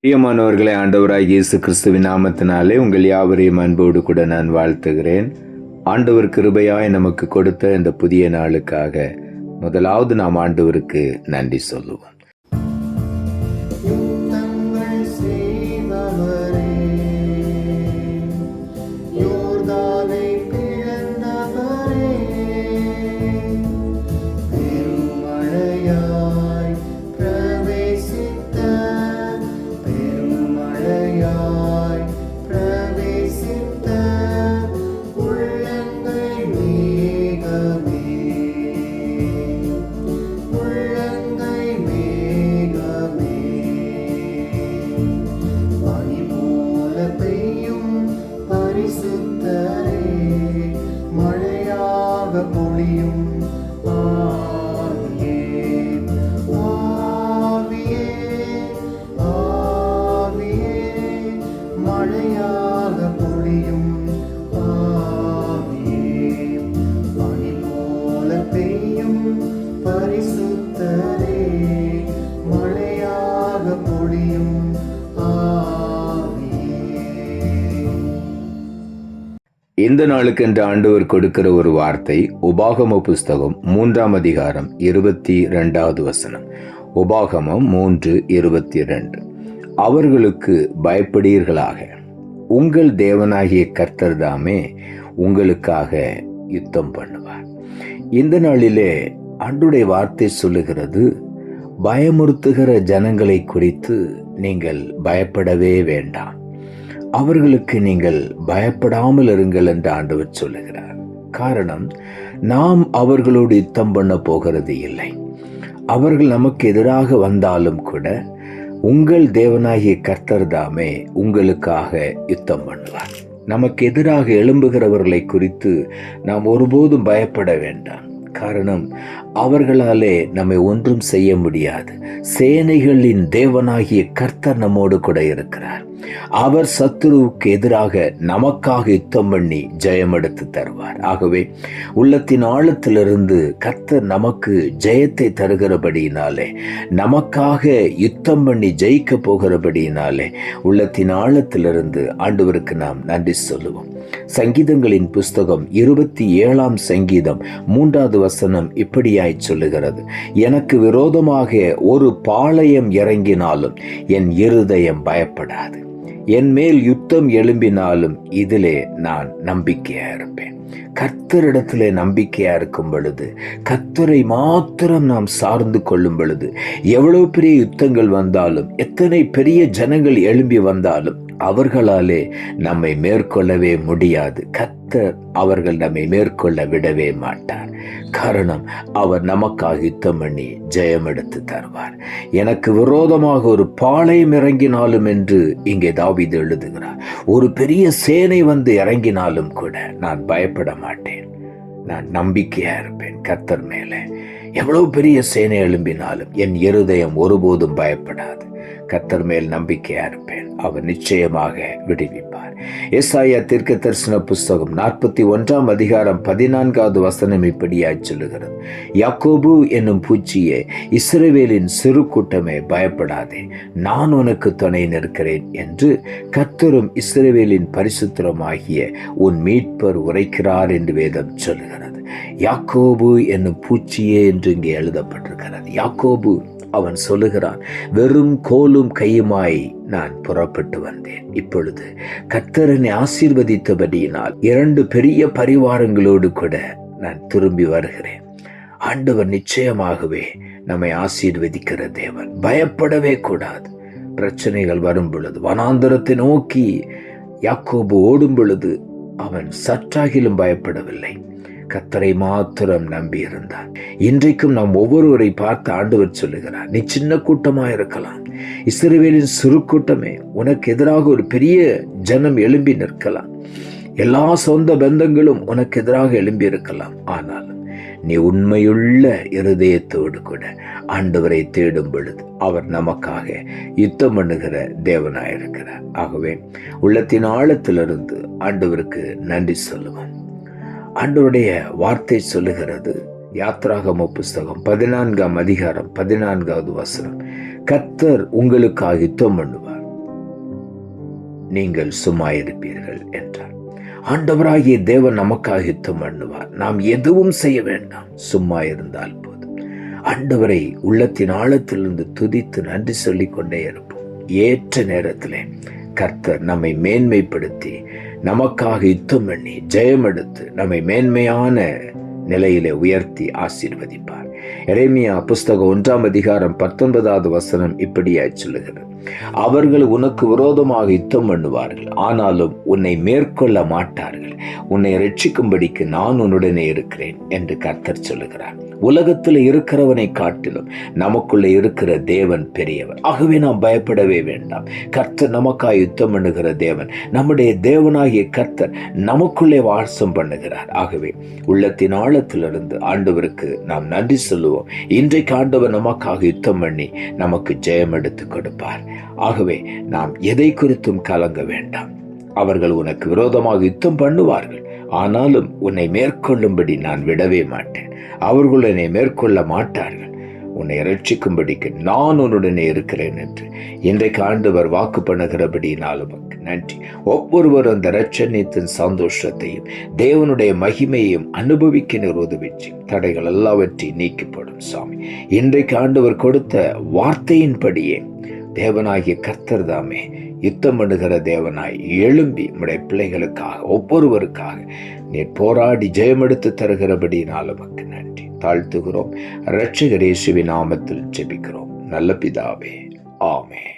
பிரியமானவர்களே, ஆண்டவராய் இயேசு கிறிஸ்துவின் நாமத்தினாலே உங்கள் யாவரையும் அன்போடு கூட நான் வாழ்த்துகிறேன். ஆண்டவர் கிருபையாய் நமக்கு கொடுத்த இந்த புதிய நாளுக்காக முதலாவது நாம் ஆண்டவருக்கு நன்றி சொல்லுவோம். இந்த நாளுக்கென்று ஆண்டவர் கொடுக்கிற ஒரு வார்த்தை உபாகம புஸ்தகம் 3ஆம் அதிகாரம் 22வது வசனம். உபாகமம் 3:22. அவர்களுக்கு பயப்படீர்களாக, உங்கள் தேவனாகிய கர்த்தர் தாமே உங்களுக்காக யுத்தம் பண்ணுவார். இந்த நாளிலே ஆண்டவருடைய வார்த்தை சொல்லுகிறது, பயமுறுத்துகிற ஜனங்களை குறித்து நீங்கள் பயப்படவே வேண்டாம், அவர்களுக்கு நீங்கள் பயப்படாமல் இருங்கள் என்று ஆண்டவர் சொல்லுகிறார். காரணம், நாம் அவர்களோடு யுத்தம் பண்ண போகிறது இல்லை. அவர்கள் நமக்கு எதிராக வந்தாலும் கூட உங்கள் தேவனாகிய கர்த்தர் தாமே உங்களுக்காக யுத்தம் பண்ணுவார். நமக்கு எதிராக எழும்புகிறவர்களை குறித்து நாம் ஒருபோதும் பயப்பட வேண்டாம். காரணம், அவர்களாலே நம்மை ஒன்றும் செய்ய முடியாது. சேனைகளின் தேவனாகிய கர்த்தர் நம்மோடு கூட இருக்கிறார். அவர் சத்துருவுக்கு எதிராக நமக்காக யுத்தம் பண்ணி ஜெயம் எடுத்து தருவார். ஆகவே உள்ளத்தின் ஆழத்திலிருந்து கர்த்தர் நமக்கு ஜெயத்தை தருகிறபடியினாலே, நமக்காக யுத்தம் பண்ணி ஜெயிக்க போகிறபடியினாலே உள்ளத்தின் ஆழத்திலிருந்து ஆண்டவருக்கு நாம் நன்றி சொல்லுவோம். சங்கீதங்களின் புஸ்தகம் 27ஆம் சங்கீதம் 3வது வசனம் இப்படியாய் சொல்லுகிறது, எனக்கு விரோதமாக ஒரு பாளையம் இறங்கினாலும் என் இருதயம் பயப்படாது, என் மேல் யுத்தம் எழும்பினாலும் இதிலே நான் நம்பிக்கையா இருப்பேன். கர்த்தரிடத்திலே நம்பிக்கையா இருக்கும் பொழுது, கர்த்தரை மாத்திரம் நாம் சார்ந்து கொள்ளும் பொழுது, எவ்வளவு பெரிய யுத்தங்கள் வந்தாலும், எத்தனை பெரிய ஜனங்கள் எழும்பி வந்தாலும் அவர்களாலே நம்மை மேற்கொள்ளவே முடியாது. கர்த்தர் அவர்கள் நம்மை மேற்கொள்ள விடவே மாட்டார். காரணம், அவர் நமக்காக யுத்தம் பண்ணி ஜெயம் எடுத்து தருவார். எனக்கு விரோதமாக ஒரு பாளையம் இறங்கினாலும் என்று இங்கே தாவீது எழுதுகிறார். ஒரு பெரிய சேனை வந்து இறங்கினாலும் கூட நான் பயப்பட மாட்டேன், நான் நம்பிக்கையா இருப்பேன் கர்த்தர் மேலே. எவ்வளவு பெரிய சேனை எழும்பினாலும் என் இருதயம் ஒருபோதும் பயப்படாது. கர்த்தர் மேல் நம்பிக்கையா இருப்பேன், அவர் நிச்சயமாக விடுவிப்பார். ஏசாயா தீர்க்க தரிசன புஸ்தகம் 41ஆம் அதிகாரம் 14வது வசனம் இப்படியாய் சொல்லுகிறது, யாக்கோபு என்னும் பூச்சியே, இஸ்ரவேலின் சிறு கூட்டமே, பயப்படாதே, நான் உனக்கு துணை நிற்கிறேன் என்று கர்த்தரும் இஸ்ரவேலின் பரிசுத்தருமாகிய உன் மீட்பர் உரைக்கிறார் என்று வேதம் சொல்லுகிறது. யாக்கோபு என்னும் பூச்சியே என்று இங்கே எழுதப்பட்டிருக்கிறது. யாக்கோபு அவன் சொல்லுகிறான், வெறும் கோலும் கையுமாய் நான் புறப்பட்டு வந்தேன். இப்பொழுது கர்த்தர் என்னை ஆசீர்வதித்தபடியினால் 2 பெரிய பரிவாரங்களோடு கூட நான் திரும்பி வருகிறேன். ஆண்டவர் நிச்சயமாகவே நம்மை ஆசீர்வதிக்கிற தேவன். பயப்படவே கூடாது. பிரச்சனைகள் வரும் பொழுது, வனாந்தரத்தை நோக்கி யாக்கோபு ஓடும் பொழுது அவன் சற்றாகிலும் பயப்படவில்லை, கர்த்தரை மாத்திரம் நம்பி இருந்தார். இன்றைக்கும் நாம் ஒவ்வொருவரை பார்த்து ஆண்டவர் சொல்லுகிறார், நீ சின்ன கூட்டமா இருக்கலாம், இஸ்ரவேலின் சிறு கூட்டமே, உனக்கு எதிராக ஒரு பெரிய ஜனம் எழும்பி நிற்கலாம், எல்லா சொந்த பந்தங்களும் உனக்கு எதிராக எழும்பி இருக்கலாம், ஆனால் நீ உண்மையுள்ள இருதயத்தோடு கூட ஆண்டவரை தேடும் பொழுது அவர் நமக்காக யுத்தம் பண்ணுகிற தேவனாயிருக்கிறார். ஆகவே உள்ளத்தின் ஆழத்திலிருந்து ஆண்டவருக்கு நன்றி சொல்லுவோம். ஆண்டவருடைய வார்த்தை சொல்லுகிறது, யாத்ராகம புஸ்தகம் 14ஆம் அதிகாரம் 14வது வசனம், கர்த்தர் உங்களுக்காக யுத்தம் பண்ணுவார், நீங்கள் சும்மா இருப்பீர்கள் என்றார். ஆண்டவராகிய தேவன் நமக்காக யுத்தம் பண்ணுவார். நாம் எதுவும் செய்ய வேண்டாம், சும்மா இருந்தால் போதும். ஆண்டவரை உள்ளத்தின் ஆழத்திலிருந்து துதித்து நன்றி சொல்லிக் கொண்டே இருப்போம். ஏற்ற நேரத்திலே கர்த்தர் நம்மை மேன்மைப்படுத்தி நமக்காக யுத்தம் பண்ணி ஜெயம் எடுத்து நம்மை மேன்மையான நிலையிலே உயர்த்தி ஆசீர்வதிப்பார். எரேமியா புஸ்தகம் 1:19 இப்படியாய் சொல்லுகிறது, அவர்கள் உனக்கு விரோதமாக யுத்தம் பண்ணுவார்கள், ஆனாலும் உன்னை மேற்கொள்ள மாட்டார்கள். உன்னை ரட்சிக்கும்படிக்கு நான் உன்னுடனே இருக்கிறேன் என்று கர்த்தர் சொல்லுகிறார். உலகத்தில் இருக்கிறவனை காட்டிலும் நமக்குள்ளே இருக்கிற தேவன் பெரியவர். ஆகவே நாம் பயப்படவே வேண்டாம். கர்த்தர் நமக்காக யுத்தம் பண்ணுகிற தேவன். நம்முடைய தேவனாகிய கர்த்தர் நமக்குள்ளே வாசம் பண்ணுகிறார். ஆகவே உள்ளத்தின் ஆழத்திலிருந்து ஆண்டவருக்கு நாம் நன்றி சொல்லுவோம். இன்றைக்கு ஆண்டவர் நமக்காக யுத்தம் பண்ணி நமக்கு ஜெயம் எடுத்து கொடுப்பார். ஆகவே நாம் எதை குறித்தும் கலங்க வேண்டாம். அவர்கள் உனக்கு விரோதமாக யுத்தம் பண்ணுவார்கள், ஆனாலும் உன்னை மேற்கொள்ளும்படி நான் விடவே மாட்டேன். அவர்கள் என்னை மேற்கொள்ள மாட்டார்கள். உன்னை ரட்சிக்கும்படிக்கு நான் உன்னுடனே இருக்கிறேன் என்று இன்றைக்கு ஆண்டவர் வாக்கு பண்ணுகிறபடினால் உமக்கு நன்றி. ஒவ்வொருவரும் அந்த இரட்சணியத்தின் சந்தோஷத்தையும் தேவனுடைய மகிமையையும் அனுபவிக்க உதவிச்சு தடைகள் எல்லாவற்றையும் நீக்கப்படும். சாமி, இன்றைக்கு ஆண்டவர் கொடுத்த வார்த்தையின்படியே தேவனாகிய கர்த்தர் தாமே யுத்தம் பண்ணுகிற தேவனாய் எழும்பி உம்முடைய பிள்ளைகளுக்காக ஒவ்வொருவருக்காக நீர் போராடி ஜெயமெடுத்து தருகிறபடினால் உமக்கு நன்றி தாழ்த்துகிறோம். இரட்சகர் இயேசுவின் நாமத்தில் ஜெபிக்கிறோம் நல்ல பிதாவே, ஆமென்.